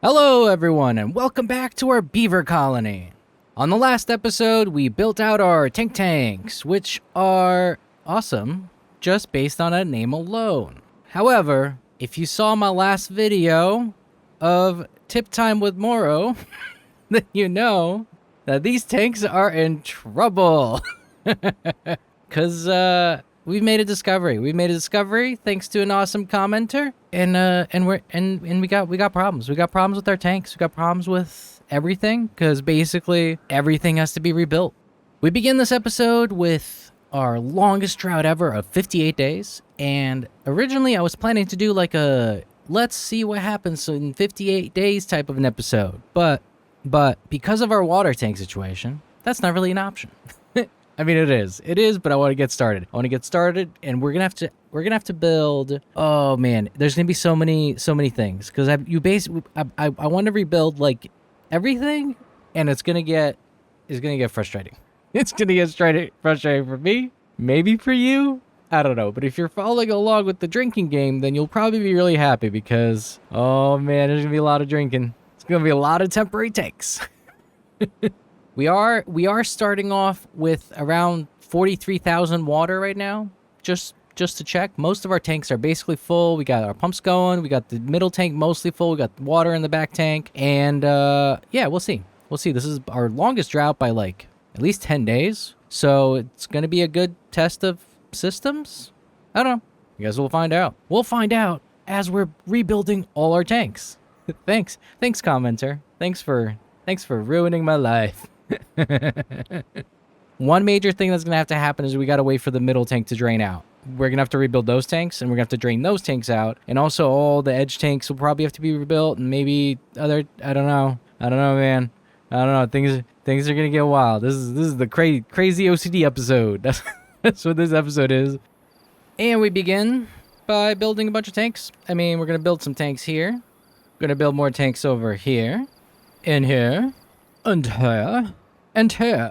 Hello, everyone, and welcome back to our beaver colony. On the last episode, we built out our tanks, which are awesome, just based on a name alone. However, if you saw my last video of Tip Time with Moro, then you know that these tanks are in trouble. Because we've made a discovery. We made a discovery thanks to an awesome commenter, and we got problems. We got problems with our tanks. We got problems with everything because basically everything has to be rebuilt. We begin this episode with our longest drought ever of 58 days, and originally I was planning to do like a let's see what happens in 58 days type of an episode, but because of our water tank situation, that's not really an option. I mean, it is, but I want to get started. And we're gonna have to build. Oh man, there's gonna be so many things because I want to rebuild like everything, and it's gonna get frustrating. It's gonna get frustrating for me, maybe for you. I don't know, but if you're following along with the drinking game, then you'll probably be really happy because oh man, there's gonna be a lot of drinking. It's gonna be a lot of temporary takes. We are starting off with around 43,000 water right now, just to check. Most of our tanks are basically full. We got our pumps going. We got the middle tank mostly full. We got water in the back tank. And yeah, we'll see. This is our longest drought by like at least 10 days. So it's going to be a good test of systems. I don't know. You guys will find out. We'll find out as we're rebuilding all our tanks. Thanks, commenter. Thanks for ruining my life. One major thing that's gonna have to happen is we gotta wait for the middle tank to drain out. We're gonna have to rebuild those tanks, and we're gonna have to drain those tanks out, and also all the edge tanks will probably have to be rebuilt, and maybe other I don't know, man. I don't know. Things are gonna get wild. This is the crazy OCD episode. That's what this episode is. And we begin by building a bunch of tanks. I mean, we're gonna build some tanks here. We're gonna build more tanks over here, and here. And here.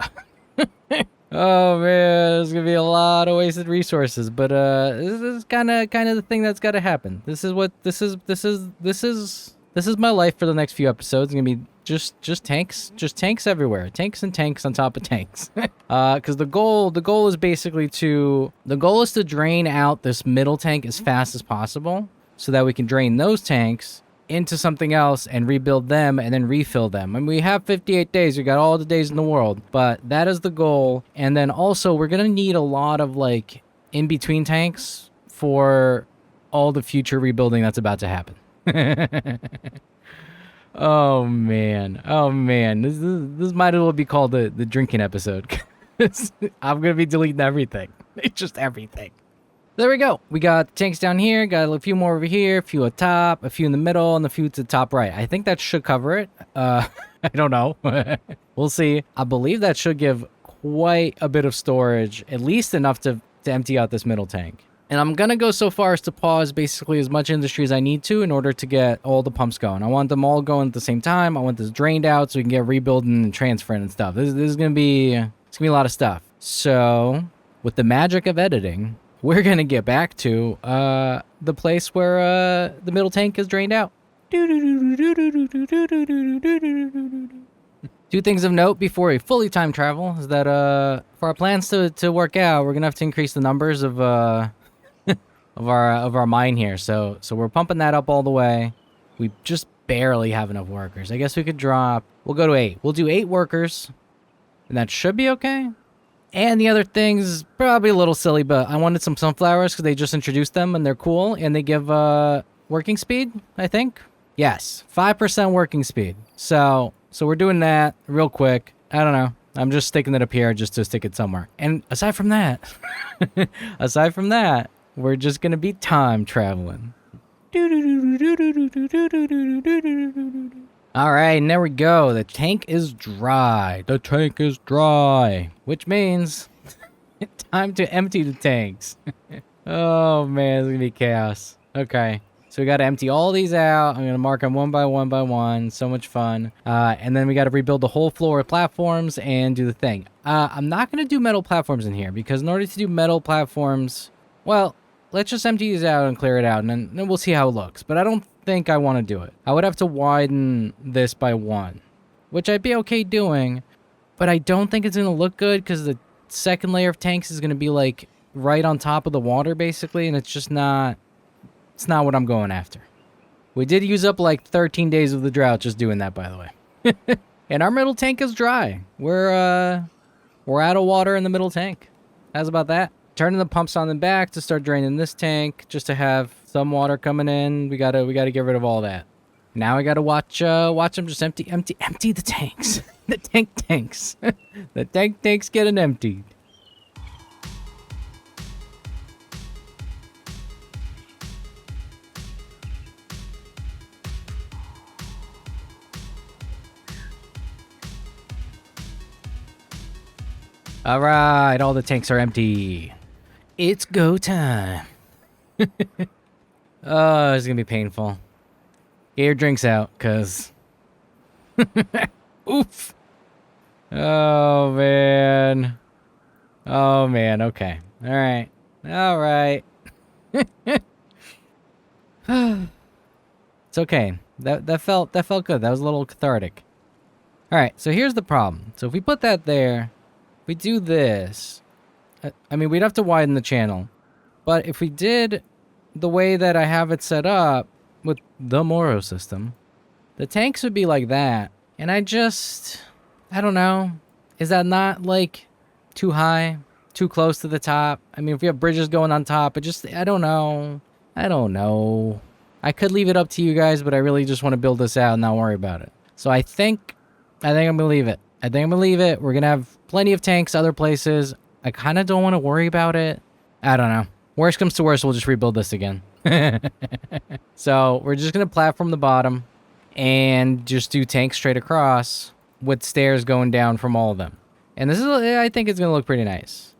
Oh man, there's gonna be a lot of wasted resources, but this is kind of the thing that's got to happen. This is my life for the next few episodes. It's gonna be just tanks everywhere, tanks and tanks on top of tanks. Because the goal is basically to drain out this middle tank as fast as possible, so that we can drain those tanks into something else and rebuild them and then refill them. And we have 58 days. We got all the days in the world, but that is the goal. And then also we're going to need a lot of like in-between tanks for all the future rebuilding that's about to happen. Oh man. This might as well be called the drinking episode. I'm going to be deleting everything. It's just everything. There we go. We got tanks down here, got a few more over here, a few up top, a few in the middle, and a few to the top right. I think that should cover it. I don't know. We'll see. I believe that should give quite a bit of storage, at least enough to empty out this middle tank. And I'm going to go so far as to pause basically as much industry as I need to in order to get all the pumps going. I want them all going at the same time. I want this drained out so we can get rebuilding and transferring and stuff. This is going to be a lot of stuff. So with the magic of editing, we're going to get back to the place where the middle tank is drained out. Two things of note before we fully time travel is that for our plans to work out, we're going to have to increase the numbers of of our mine here. So we're pumping that up all the way. We just barely have enough workers. I guess we could we'll go to 8. We'll do 8 workers, and that should be okay. And the other thing's probably a little silly, but I wanted some sunflowers because they just introduced them and they're cool and they give working speed, I think. Yes, 5% working speed. So we're doing that real quick. I don't know. I'm just sticking it up here just to stick it somewhere. And aside from that, we're just going to be time traveling. All right, and there we go. The tank is dry. Which means time to empty the tanks. Oh, man, it's going to be chaos. Okay, so we got to empty all these out. I'm going to mark them one by one. So much fun. And then we got to rebuild the whole floor of platforms and do the thing. I'm not going to do metal platforms in here because in order to do metal platforms, well, let's just empty these out and clear it out, and then we'll see how it looks. But I don't think I want to do it. I would have to widen this by 1, which I'd be okay doing, but I don't think it's going to look good because the second layer of tanks is going to be like right on top of the water basically, and it's not what I'm going after. We did use up like 13 days of the drought just doing that, by the way. And our middle tank is dry. We're out of water in the middle tank. How's about that? Turning the pumps on the back to start draining this tank just to have some water coming in. We gotta get rid of all that. Now I gotta watch them just empty the tanks. The tanks. The tanks getting emptied. All right, all the tanks are empty. It's go time. Oh, it's gonna be painful. Get your drinks out, cause oof. Oh man. Okay. All right. It's okay. That felt good. That was a little cathartic. All right. So here's the problem. So if we put that there, we do this. I mean, we'd have to widen the channel, but if we did the way that I have it set up with the Moro system, the tanks would be like that. And I don't know. Is that not like too high, too close to the top? I mean, if we have bridges going on top, I don't know. I could leave it up to you guys, but I really just want to build this out and not worry about it. So I think I'm going to leave it. We're going to have plenty of tanks other places. I kind of don't want to worry about it. I don't know. Worst comes to worst, we'll just rebuild this again. So we're just going to platform the bottom and just do tanks straight across with stairs going down from all of them. And this is, I think it's going to look pretty nice.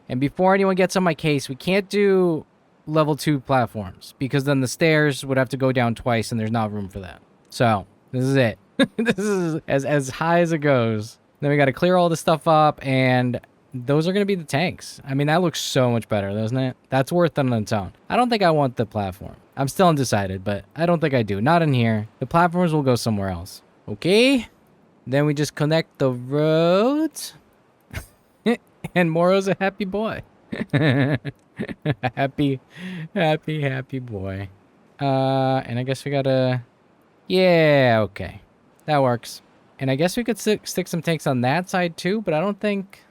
And before anyone gets on my case, we can't do level 2 platforms because then the stairs would have to go down twice and there's not room for that. So this is it. This is as high as it goes. Then we got to clear all this stuff up, and those are going to be the tanks. I mean, that looks so much better, doesn't it? That's worth it on its own. I don't think I want the platform. I'm still undecided, but I don't think I do. Not in here. The platforms will go somewhere else. Okay. Then we just connect the roads. And Moro's a happy boy. happy boy. And I guess we gotta... Yeah, okay. That works. And I guess we could stick some tanks on that side too, but I don't think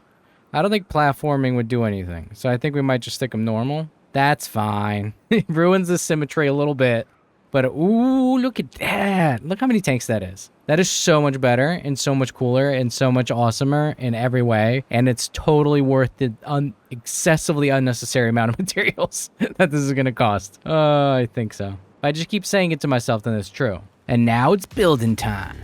platforming would do anything. So I think we might just stick them normal. That's fine. It ruins the symmetry a little bit. But, ooh, look at that. Look how many tanks that is. That is so much better and so much cooler and so much awesomer in every way. And it's totally worth the excessively unnecessary amount of materials that this is going to cost. I think so. If I just keep saying it to myself, then it's true. And now it's building time.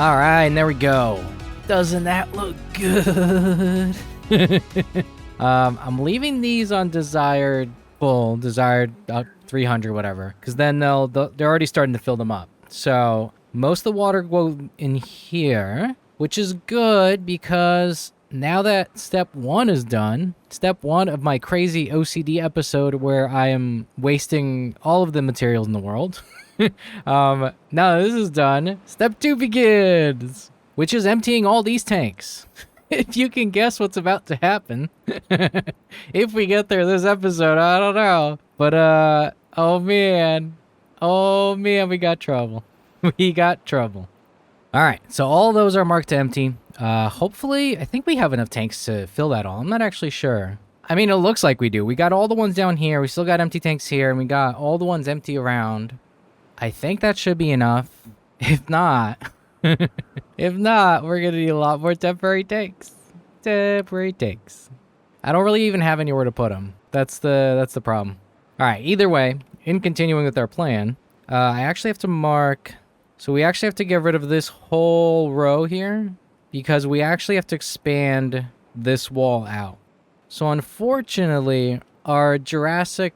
All right, and there we go. Doesn't that look good? I'm leaving these on desired 300, whatever, because then they're already starting to fill them up. So most of the water go in here, which is good because now that step 1 is done, step 1 of my crazy OCD episode where I am wasting all of the materials in the world. Now that this is done, step 2 begins, which is emptying all these tanks. If you can guess what's about to happen. If we get there this episode, I don't know. But, oh man, we got trouble. We got trouble. All right, so all those are marked to empty. Hopefully, I think we have enough tanks to fill that all. I'm not actually sure. I mean, it looks like we do. We got all the ones down here. We still got empty tanks here, and we got all the ones empty around. I think that should be enough. If not, if not, we're gonna need a lot more temporary tanks. Temporary tanks. I don't really even have anywhere to put them. That's the problem. All right. Either way, in continuing with our plan, I actually have to mark. So we actually have to get rid of this whole row here because we actually have to expand this wall out. So unfortunately, our Jurassic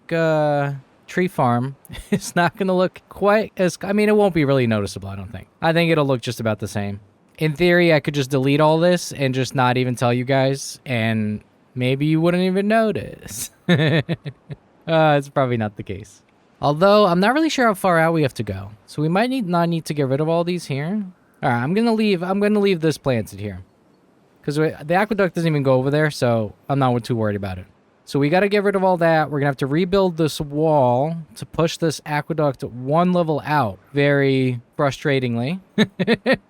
tree farm is not going to look quite as... I mean, it won't be really noticeable, I don't think. I think it'll look just about the same. In theory, I could just delete all this and just not even tell you guys, and maybe you wouldn't even notice. It's probably not the case. Although, I'm not really sure how far out we have to go. So we might not need to get rid of all these here. Alright, I'm gonna leave this planted here. Because the aqueduct doesn't even go over there, so I'm not too worried about it. So we gotta get rid of all that. We're gonna have to rebuild this wall to push this aqueduct one level out. Very frustratingly.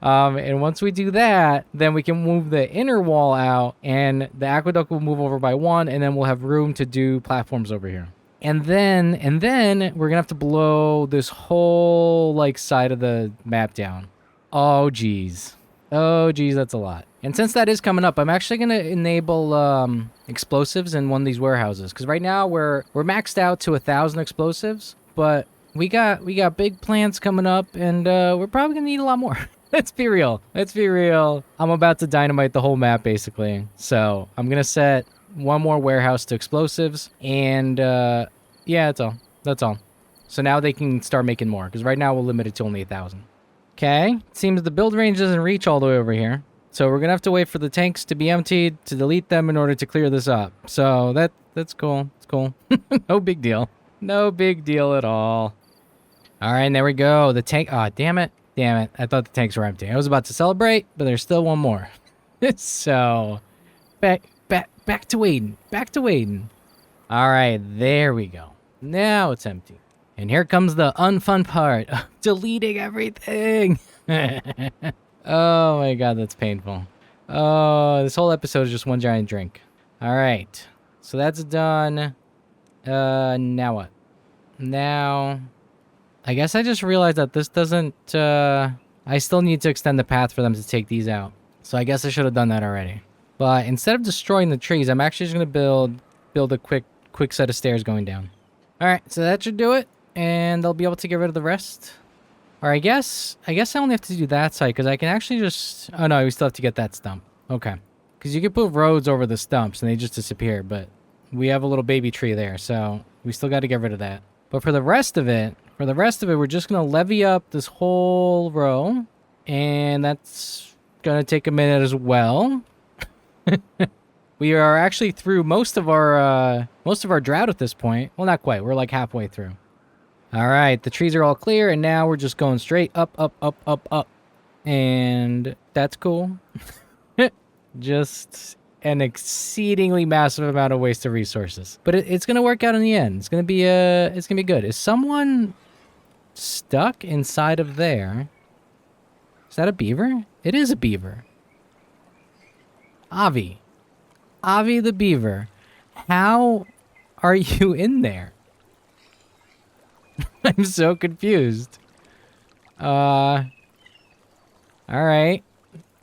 And once we do that, then we can move the inner wall out, and the aqueduct will move over by one, and then we'll have room to do platforms over here. And then we're gonna have to blow this whole like side of the map down. Oh geez, that's a lot. And since that is coming up, I'm actually gonna enable explosives in one of these warehouses because right now we're maxed out to 1,000 explosives, but we got big plans coming up, and we're probably gonna need a lot more. Let's be real. I'm about to dynamite the whole map basically, so I'm gonna set one more warehouse to explosives, and yeah, that's all. So now they can start making more, because right now we'll limit it to only 1,000. Okay, seems the build range doesn't reach all the way over here, so we're gonna have to wait for the tanks to be emptied to delete them in order to clear this up. So that's cool. It's cool. No big deal at all. All right, and there we go. The tank. Oh, damn it. I thought the tanks were empty. I was about to celebrate, but there's still one more. So back to waiting. All right, there we go. Now it's empty. And here comes the unfun part of deleting everything. Oh my god, that's painful. Oh, this whole episode is just one giant drink. All right, so that's done. Now what? Now, I guess I just realized that this doesn't, I still need to extend the path for them to take these out. So I guess I should have done that already. But instead of destroying the trees, I'm actually just going to build a quick set of stairs going down. All right, so that should do it. And they'll be able to get rid of the rest. Or I guess I only have to do that side because I can actually just... Oh no, we still have to get that stump. Okay. Because you can put roads over the stumps and they just disappear. But we have a little baby tree there, so we still got to get rid of that. But for the rest of it, we're just going to levee up this whole row. And that's going to take a minute as well. We are actually through most of our drought at this point. Well, not quite. We're like halfway through. All right, the trees are all clear, and now we're just going straight up. And that's cool. Just an exceedingly massive amount of waste of resources. But it's going to work out in the end. It's going to be good. Is someone stuck inside of there? Is that a beaver? It is a beaver. Avi the beaver. How are you in there? I'm so confused. All right.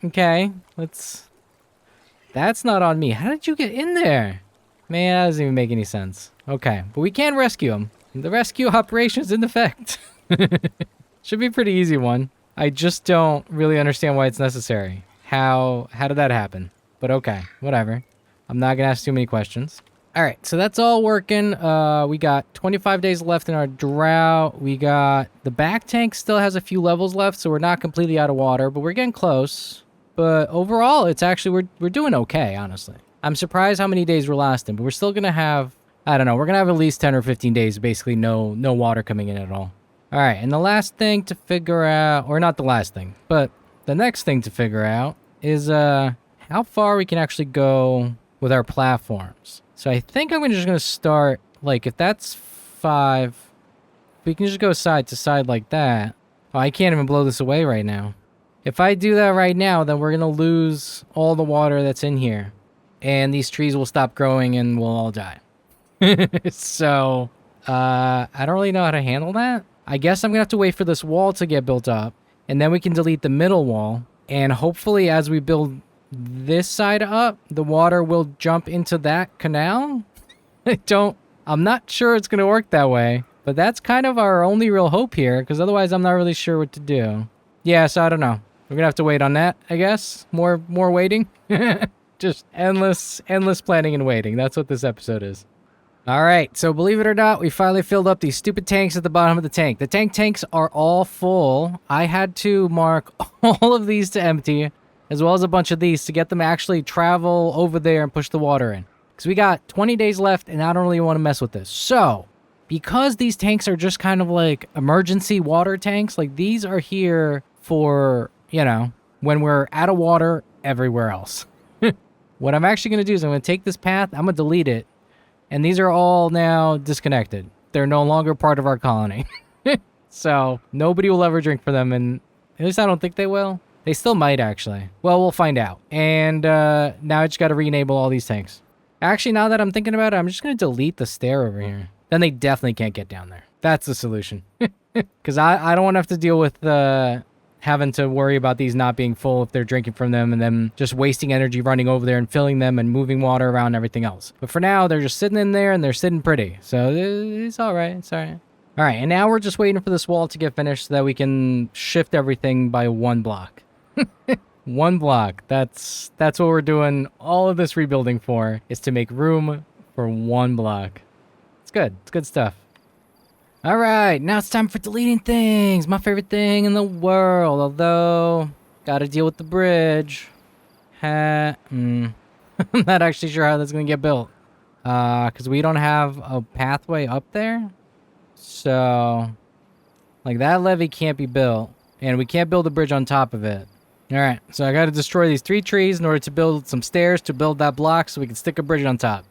Okay. That's not on me. How did you get in there? Man, that doesn't even make any sense. Okay. But we can rescue him. The rescue operation is in effect. Should be a pretty easy one. I just don't really understand why it's necessary. How did that happen? But okay. Whatever. I'm not going to ask too many questions. All right, so that's all working. We got 25 days left in our drought. We got the back tank still has a few levels left, so we're not completely out of water, but we're getting close. But overall, it's actually, we're doing okay, honestly. I'm surprised how many days we're lasting, but we're still going to have, I don't know, we're going to have at least 10 or 15 days, basically no water coming in at all. All right, and the last thing to figure out, or not the last thing, but the next thing to figure out is how far we can actually go with our platforms. So I think I'm just going to start, like, if that's 5, we can just go side to side like that. Oh, I can't even blow this away right now. If I do that right now, then we're going to lose all the water that's in here. And these trees will stop growing and we'll all die. So, I don't really know how to handle that. I guess I'm going to have to wait for this wall to get built up. And then we can delete the middle wall. And hopefully as we build this side up, the water will jump into that canal. I'm not sure it's going to work that way. But that's kind of our only real hope here. Because otherwise I'm not really sure what to do. Yeah, so I don't know. We're going to have to wait on that, I guess. More waiting. Just endless planning and waiting. That's what this episode is. All right, so believe it or not, we finally filled up these stupid tanks at the bottom of the tank. The tanks are all full. I had to mark all of these to empty, as well as a bunch of these to get them to actually travel over there and push the water in. Because we got 20 days left, and I don't really want to mess with this. So, because these tanks are just kind of like emergency water tanks, like these are here for, you know, when we're out of water everywhere else. What I'm actually going to do is I'm going to take this path, I'm going to delete it, and these are all now disconnected. They're no longer part of our colony. So nobody will ever drink from them, and at least I don't think they will. They still might, actually. Well, we'll find out. And now I just got to re-enable all these tanks. Actually, now that I'm thinking about it, I'm just going to delete the stair over here. Then they definitely can't get down there. That's the solution. Because I don't want to have to deal with having to worry about these not being full if they're drinking from them and then just wasting energy running over there and filling them and moving water around and everything else. But for now, they're just sitting in there and they're sitting pretty. So it's all right. It's all right. All right, and now we're just waiting for this wall to get finished so that we can shift everything by 1 block. 1 block. That's what we're doing all of this rebuilding for, is to make room for 1 block. It's good. It's good stuff. All right, now it's time for deleting things. My favorite thing in the world. Although, gotta deal with the bridge. I'm not actually sure how that's gonna get built. Because we don't have a pathway up there. So, like, that levee can't be built. And we can't build a bridge on top of it. All right, so I gotta destroy these 3 trees in order to build some stairs to build that block so we can stick a bridge on top.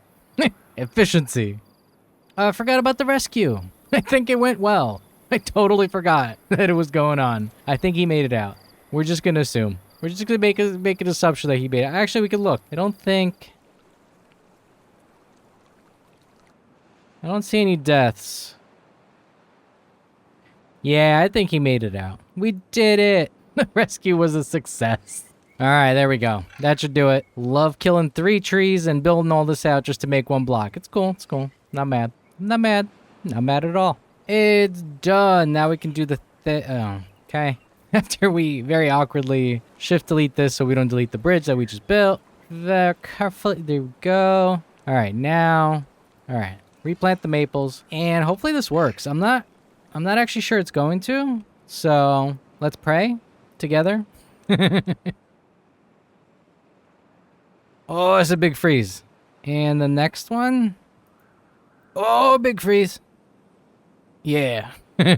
Efficiency. I forgot about the rescue. I think it went well. I totally forgot that it was going on. I think he made it out. We're just going to assume. We're just going to make an assumption that he made it. Actually, we could look. I don't see any deaths. Yeah, I think he made it out. We did it. The rescue was a success. All right, there we go. That should do it. Love killing 3 trees and building all this out just to make 1 block. It's cool. It's cool. Not mad. Not mad. Not mad at all. It's done. Now we can do the okay. After we very awkwardly shift delete this so we don't delete the bridge that we just built. Very carefully. There we go. All right, now. All right. Replant the maples. And hopefully this works. I'm not actually sure it's going to. So let's pray together. Oh, it's a big freeze. And the next one. Oh, big freeze. Yeah. All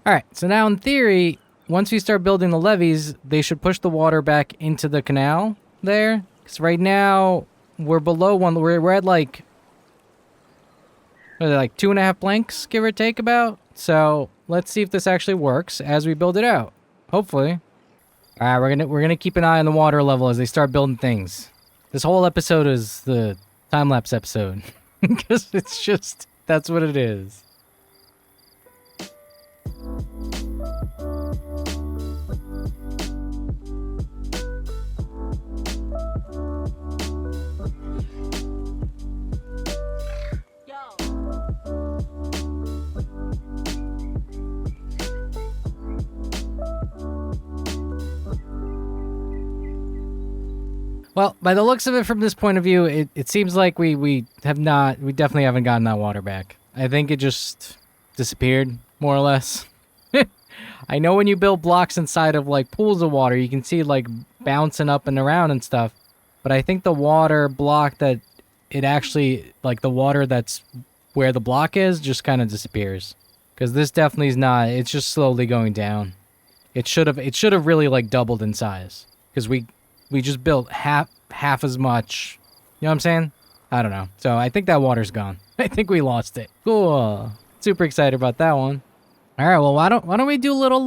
right, so now in theory, once we start building the levees, they should push the water back into the canal there. Because right now, we're below 1. We're at like, what are they, like 2.5 blanks, give or take about. So let's see if this actually works as we build it out. Hopefully. All right, we're gonna keep an eye on the water level as they start building things. This whole episode is the time-lapse episode. Because it's just, that's what it is. Well, by the looks of it from this point of view, it seems like we definitely haven't gotten that water back. I think it just disappeared, more or less. I know when you build blocks inside of like pools of water, you can see like bouncing up and around and stuff. But I think the water block that it actually, like the water that's where the block is, just kind of disappears. Because this definitely is not. It's just slowly going down. It should have really like doubled in size. Because we just built half as much. You know what I'm saying? I don't know. So I think that water's gone. I think we lost it. Cool. Super excited about that one. All right. Well, why don't we do a little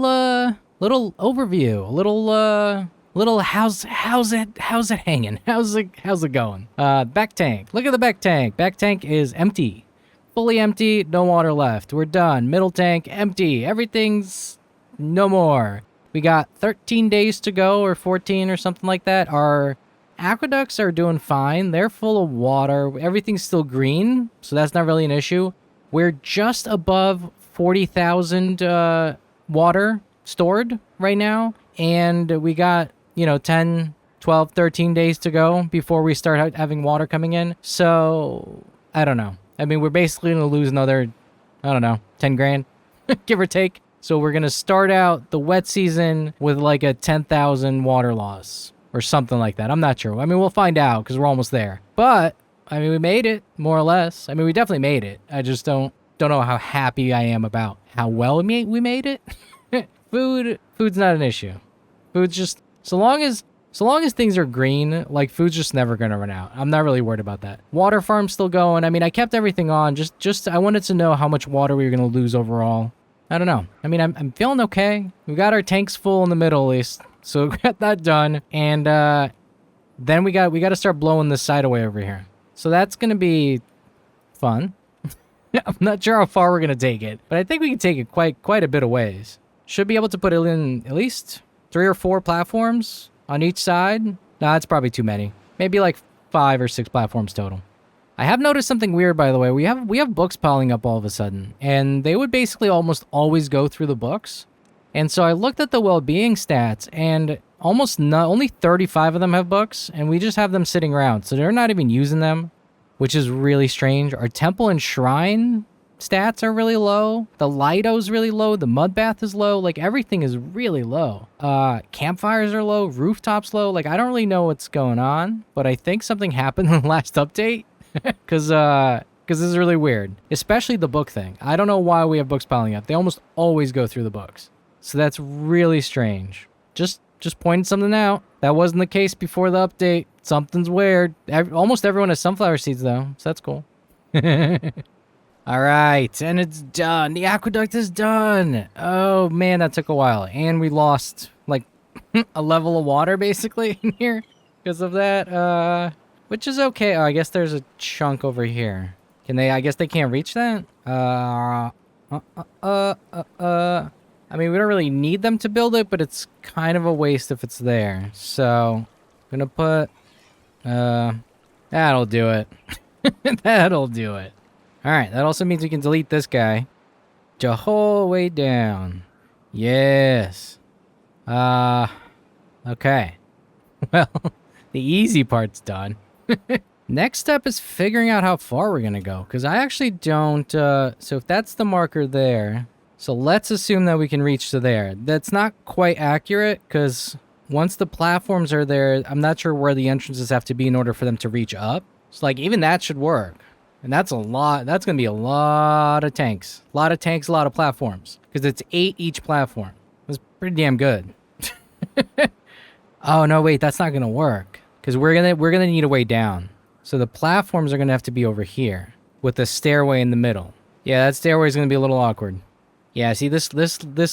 overview, a little how's it hanging? How's it going? Back tank. Look at the back tank. Back tank is empty. Fully empty, no water left. We're done. Middle tank, empty. Everything's no more. We got 13 days to go, or 14 or something like that. Our aqueducts are doing fine. They're full of water. Everything's still green, so that's not really an issue. We're just above 40,000 water stored right now, and we got, 10, 12, 13 days to go before we start having water coming in. So, I don't know. I mean, we're basically going to lose another, 10 grand, give or take. So we're going to start out the wet season with like a 10,000 water loss or something like that. I'm not sure. I mean, we'll find out because we're almost there. But, I mean, we made it, more or less. I mean, we definitely made it. I just don't know how happy I am about how well we made it. Food's not an issue. Food's just, so long as things are green, like, food's just never going to run out. I'm not really worried about that. Water farm's still going. I mean, I kept everything on. Just I wanted to know how much water we were going to lose overall. I don't know. I mean, I'm feeling okay. We got our tanks full in the middle, at least. So we got that done. And then we got to start blowing this side away over here. So that's going to be fun. I'm not sure how far we're going to take it, but I think we can take it quite a bit of ways. Should be able to put it in at least 3 or 4 platforms on each side. Nah, that's probably too many. Maybe like 5 or 6 platforms total. I have noticed something weird, by the way. We have books piling up all of a sudden, and they would basically almost always go through the books. And so I looked at the well-being stats, and only 35 of them have books, and we just have them sitting around. So they're not even using them, which is really strange. Our temple and shrine stats are really low. The Lido's really low. The mud bath is low. Like, everything is really low. Campfires are low. Rooftops low. Like, I don't really know what's going on, but I think something happened in the last update. Because this is really weird. Especially the book thing. I don't know why we have books piling up. They almost always go through the books. So that's really strange. Just pointing something out. That wasn't the case before the update. Something's weird. Almost everyone has sunflower seeds, though. So that's cool. All right, and it's done. The aqueduct is done. Oh, man, that took a while. And we lost, like, a level of water, basically, in here because of that. Which is okay. Oh, I guess there's a chunk over here. Can they? I guess they can't reach that? I mean, we don't really need them to build it, but it's kind of a waste if it's there. So, I'm gonna put... that'll do it. That'll do it. Alright, that also means we can delete this guy. The whole way down. Yes. Okay. Well, the easy part's done. Next step is figuring out how far we're gonna go, because I actually don't, so if that's the marker there, so let's assume that we can reach to there. That's not quite accurate, because once the platforms are there, I'm not sure where the entrances have to be in order for them to reach up. So, like, even that should work. And that's a lot. That's going to be a lot of tanks. A lot of tanks, a lot of platforms. Because it's 8 each platform. That's pretty damn good. Oh, no, wait. That's not going to work. Because we're gonna need a way down. So the platforms are going to have to be over here. With a stairway in the middle. Yeah, that stairway is going to be a little awkward. Yeah, see, this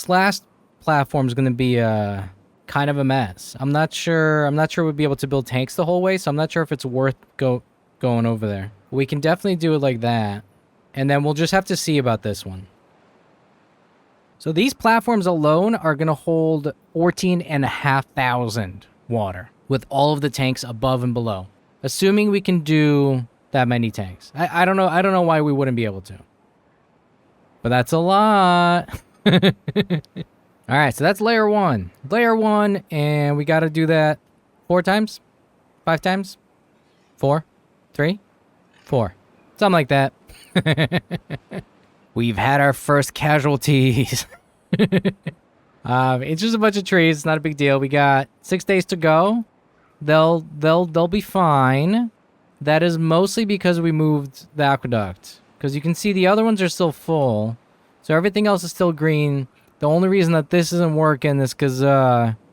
last platform is going to be kind of a mess. I'm not sure we'd be able to build tanks the whole way. So I'm not sure if it's worth going over there. We can definitely do it like that. And then we'll just have to see about this one. So these platforms alone are going to hold 14,500 water. With all of the tanks above and below. Assuming we can do that many tanks. I don't know why we wouldn't be able to. But that's a lot. Alright, so that's layer 1. Layer 1, and we got to do that 4 times? 5 times? 4? 3? 4. Something like that. We've had our first casualties. It's just a bunch of trees. It's not a big deal. We got 6 days to go. They'll be fine. That is mostly because we moved the aqueduct. Because you can see the other ones are still full. So everything else is still green. The only reason that this isn't working is because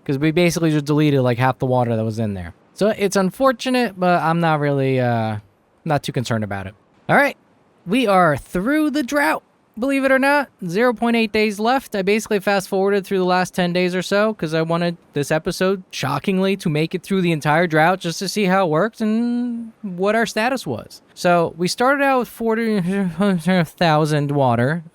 we basically just deleted like half the water that was in there. So it's unfortunate, but I'm not really not too concerned about it. All right, we are through the drought. Believe it or not, 0.8 days left. I basically fast forwarded through the last 10 days or so because I wanted this episode, shockingly, to make it through the entire drought just to see how it worked and what our status was. So we started out with 40,000 water.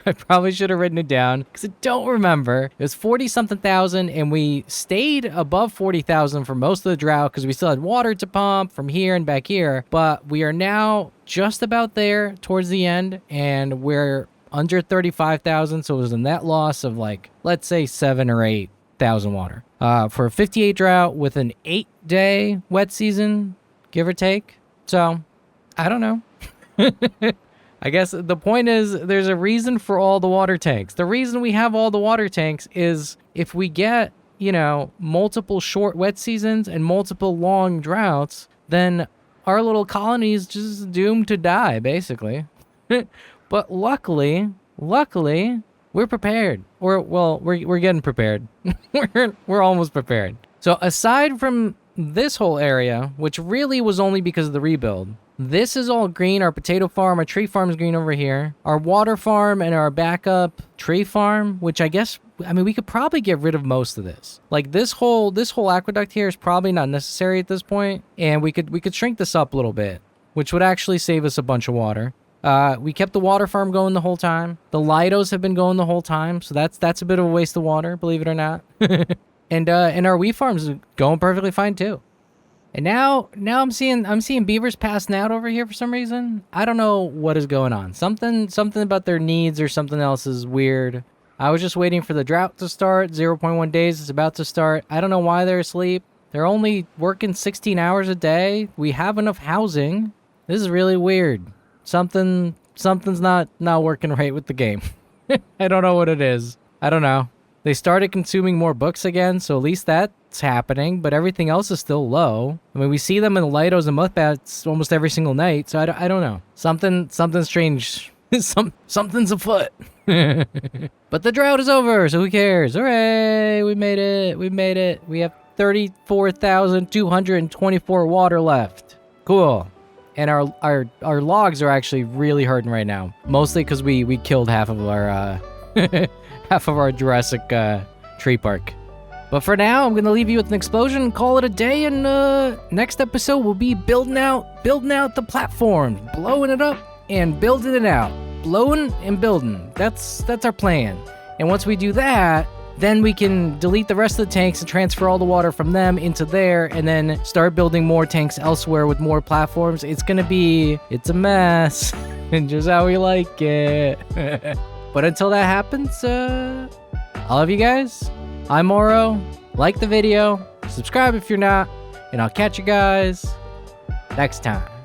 I probably should have written it down because I don't remember. It was 40-something thousand, and we stayed above 40,000 for most of the drought because we still had water to pump from here and back here. But we are now just about there towards the end, and we're under 35,000, so it was a net loss of like, let's say 7,000 or 8,000 water. For a 58 drought with an 8-day wet season, give or take. So, I don't know. I guess the point is there's a reason for all the water tanks. The reason we have all the water tanks is if we get, multiple short wet seasons and multiple long droughts, then our little colony is just doomed to die, basically. But luckily, we're prepared. We're getting prepared. we're almost prepared. So aside from this whole area, which really was only because of the rebuild, this is all green. Our potato farm, our tree farm is green over here. Our water farm and our backup tree farm, which we could probably get rid of most of this. Like this whole aqueduct here is probably not necessary at this point, and we could shrink this up a little bit, which would actually save us a bunch of water. We kept the water farm going the whole time. The Lidos have been going the whole time, so that's a bit of a waste of water, believe it or not. And our wheat farm's going perfectly fine too. And now I'm seeing beavers passing out over here for some reason. I don't know what is going on. Something about their needs or something else is weird. I was just waiting for the drought to start. 0.1 days is about to start. I don't know why they're asleep. They're only working 16 hours a day. We have enough housing. This is really weird. Something's not working right with the game. I don't know what it is. I don't know. They started consuming more books again, so at least that's happening, but everything else is still low. I mean, we see them in the Lidos and Muthbats almost every single night, so I don't know. Something strange. Something's afoot. But the drought is over, so who cares? Hooray! We made it. We have 34,224 water left. Cool. And our logs are actually really hurting right now. Mostly because we killed half of our Jurassic tree park. But for now, I'm gonna leave you with an explosion and call it a day. And next episode will be building out the platform, blowing it up and building it out, blowing and building. That's our plan. And once we do that, then we can delete the rest of the tanks and transfer all the water from them into there, and then start building more tanks elsewhere with more platforms. It's a mess, and just how we like it. But until that happens, I love you guys. I'm Moro. Like the video, subscribe if you're not, and I'll catch you guys next time.